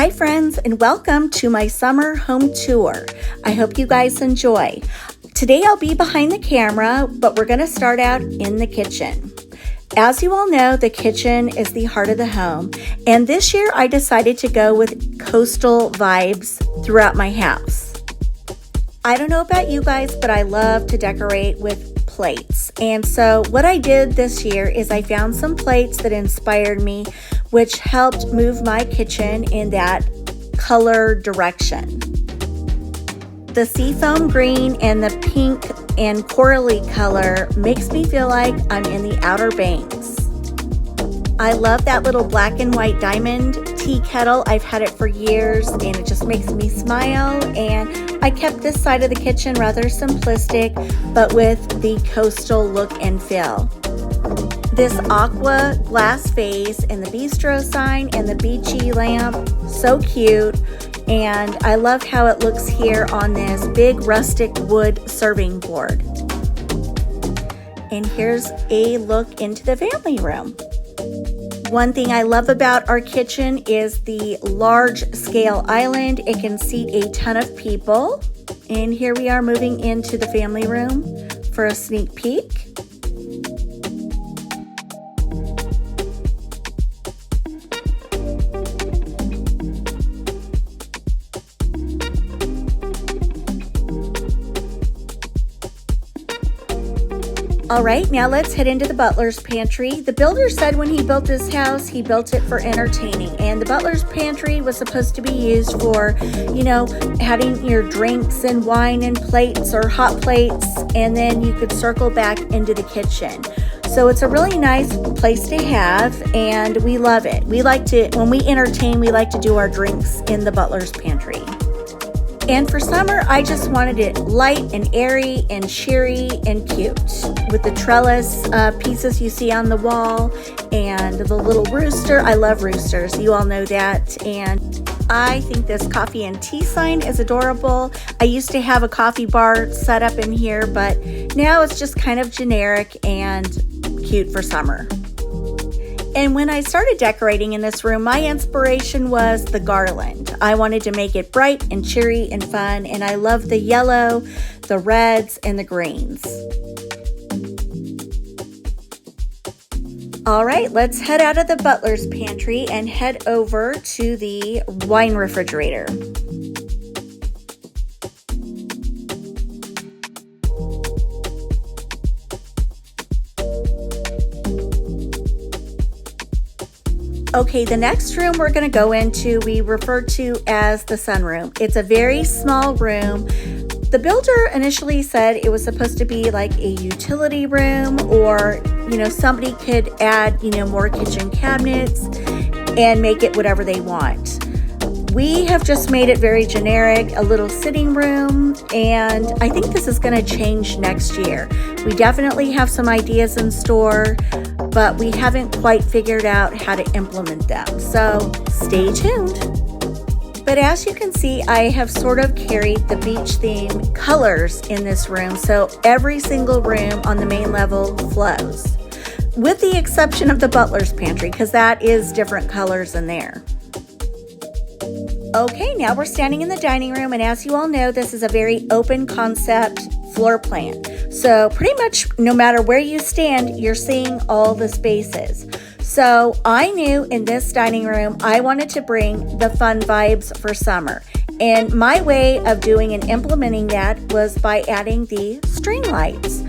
Hi friends, and welcome to my summer home tour. I hope you guys enjoy. Today I'll be behind the camera, but we're going to start out in the kitchen. As you all know, the kitchen is the heart of the home, and this year I decided to go with coastal vibes throughout my house. I don't know about you guys, but I love to decorate with plates. And so what I did this year is I found some plates that inspired me, which helped move my kitchen in that color direction. The seafoam green and the pink and corally color makes me feel like I'm in the Outer Banks. I love that little black and white diamond tea kettle. I've had it for years and it just makes me smile, and I kept this side of the kitchen rather simplistic but with the coastal look and feel. This aqua glass vase and the bistro sign and the beachy lamp, so cute. And I love how it looks here on this big rustic wood serving board. And here's a look into the family room. One thing I love about our kitchen is the large scale island. It can seat a ton of people. And here we are moving into the family room for a sneak peek. All right, now let's head into the butler's pantry. The builder said when he built this house, he built it for entertaining. And the butler's pantry was supposed to be used for, having your drinks and wine and plates or hot plates, and then you could circle back into the kitchen. So it's a really nice place to have, and we love it. When we entertain, we like to do our drinks in the butler's pantry. And for summer, I just wanted it light and airy and cheery and cute with the trellis pieces you see on the wall and the little rooster. I love roosters, you all know that. And I think this coffee and tea sign is adorable. I used to have a coffee bar set up in here, but now it's just kind of generic and cute for summer. And when I started decorating in this room, my inspiration was the garland. I wanted to make it bright and cheery and fun, and I love the yellow, the reds, and the greens. All right, let's head out of the butler's pantry and head over to the wine refrigerator. Okay, the next room we're going to go into, we refer to as the sunroom. It's a very small room. The builder initially said it was supposed to be like a utility room, or, somebody could add, more kitchen cabinets and make it whatever they want. We have just made it very generic, a little sitting room, and I think this is going to change next year. We definitely have some ideas in store, but we haven't quite figured out how to implement them. So stay tuned. But as you can see, I have sort of carried the beach theme colors in this room, so every single room on the main level flows, with the exception of the butler's pantry, because that is different colors in there. Okay, now we're standing in the dining room, and as you all know, this is a very open concept floor plan. So pretty much no matter where you stand, you're seeing all the spaces. So I knew in this dining room, I wanted to bring the fun vibes for summer. And my way of doing and implementing that was by adding the string lights.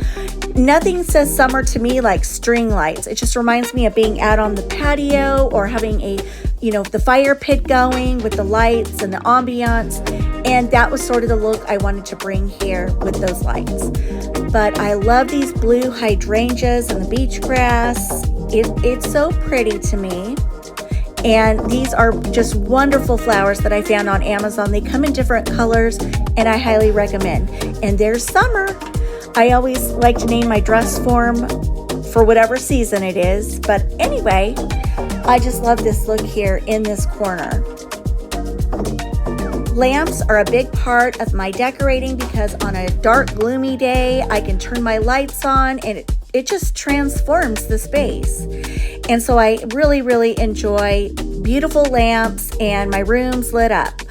Nothing says summer to me like string lights. It just reminds me of being out on the patio or having the fire pit going with the lights and the ambiance. And that was sort of the look I wanted to bring here with those lights. But I love these blue hydrangeas and the beach grass. It's so pretty to me. And these are just wonderful flowers that I found on Amazon. They come in different colors, and I highly recommend. And there's summer. I always like to name my dress form for whatever season it is. But anyway, I just love this look here in this corner. Lamps are a big part of my decorating because on a dark, gloomy day, I can turn my lights on and it just transforms the space. And so I really enjoy beautiful lamps and my room's lit up.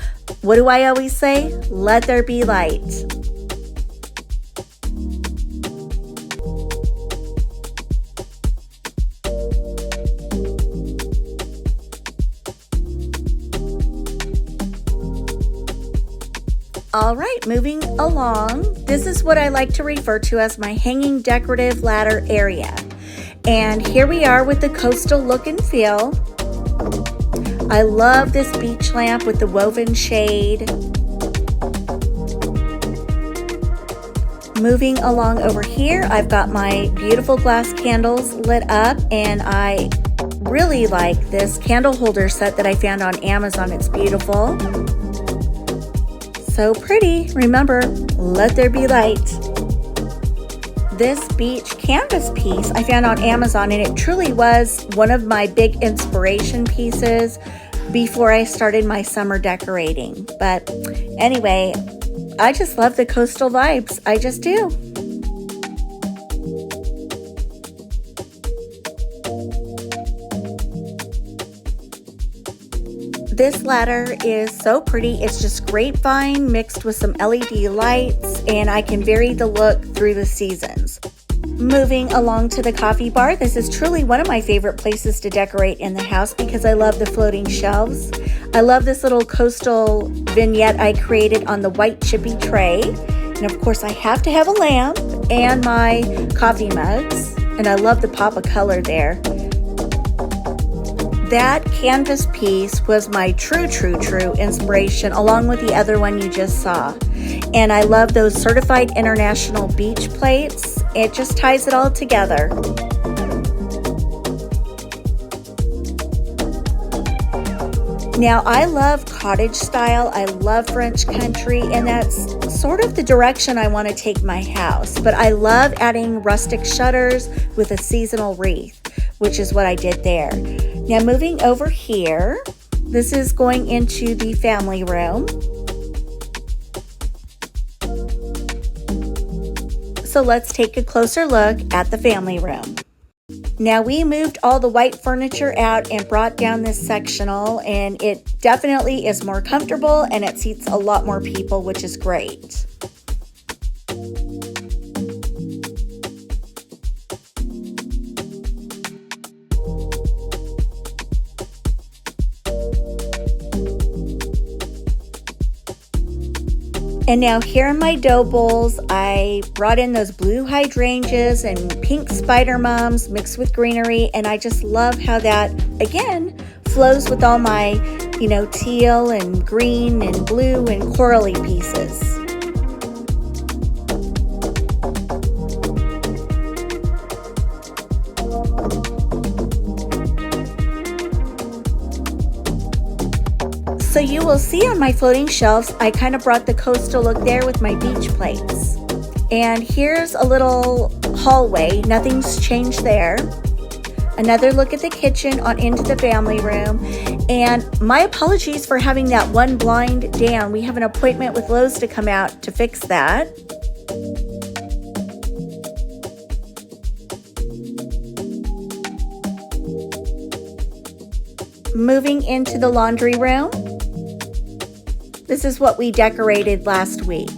What do I always say? Let there be light. All right, moving along. This is what I like to refer to as my hanging decorative ladder area. And here we are with the coastal look and feel. I love this beach lamp with the woven shade. Moving along over here, I've got my beautiful glass candles lit up, and I really like this candle holder set that I found on Amazon. It's beautiful. So pretty. Remember, let there be light. This beach canvas piece I found on Amazon, and it truly was one of my big inspiration pieces before I started my summer decorating. But anyway, I just love the coastal vibes. I just do. This ladder is so pretty. It's just grapevine mixed with some LED lights, and I can vary the look through the seasons. Moving along to the coffee bar, this is truly one of my favorite places to decorate in the house because I love the floating shelves. I love this little coastal vignette I created on the white chippy tray. And of course I have to have a lamp and my coffee mugs, and I love the pop of color there. That canvas piece was my true inspiration, along with the other one you just saw. And I love those certified international beach plates. It just ties it all together. Now, I love cottage style. I love French country, and that's sort of the direction I want to take my house. But I love adding rustic shutters with a seasonal wreath, which is what I did there. Now moving over here, this is going into the family room. So let's take a closer look at the family room. Now we moved all the white furniture out and brought down this sectional, and it definitely is more comfortable and it seats a lot more people, which is great. And now here in my dough bowls, I brought in those blue hydrangeas and pink spider mums mixed with greenery, and I just love how that, again, flows with all my, teal and green and blue and corally pieces. So you will see on my floating shelves, I kind of brought the coastal look there with my beach plates. And here's a little hallway, nothing's changed there. Another look at the kitchen on into the family room. And my apologies for having that one blind down. We have an appointment with Lowe's to come out to fix that. Moving into the laundry room. This is what we decorated last week.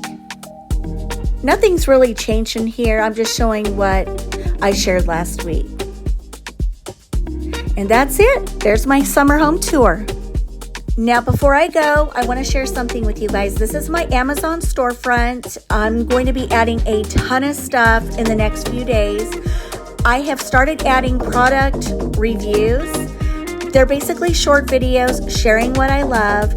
Nothing's really changed in here. I'm just showing what I shared last week. And that's it. There's my summer home tour. Now, before I go, I want to share something with you guys. This is my Amazon storefront. I'm going to be adding a ton of stuff in the next few days. I have started adding product reviews. They're basically short videos sharing what I love,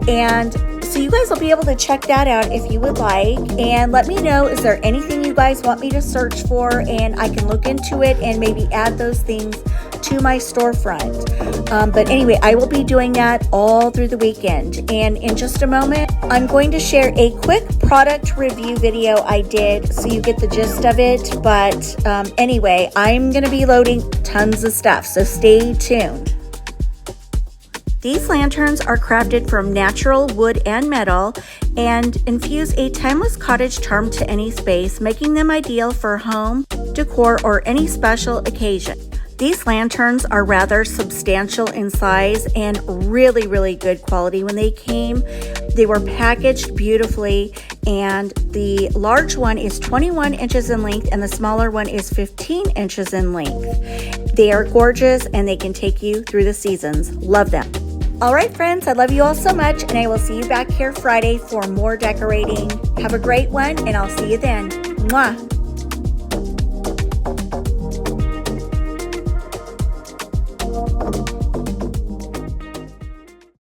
and so you guys will be able to check that out if you would like, and let me know, is there anything you guys want me to search for, and I can look into it and maybe add those things to my storefront. But anyway, I will be doing that all through the weekend, and in just a moment I'm going to share a quick product review video I did so you get the gist of it. But anyway, I'm going to be loading tons of stuff, so stay tuned. These lanterns are crafted from natural wood and metal and infuse a timeless cottage charm to any space, making them ideal for home decor or any special occasion. These lanterns are rather substantial in size and really good quality. When they came, they were packaged beautifully, and the large one is 21 inches in length and the smaller one is 15 inches in length. They are gorgeous and they can take you through the seasons. Love them. All right, friends, I love you all so much, and I will see you back here Friday for more decorating. Have a great one, and I'll see you then. Mwah!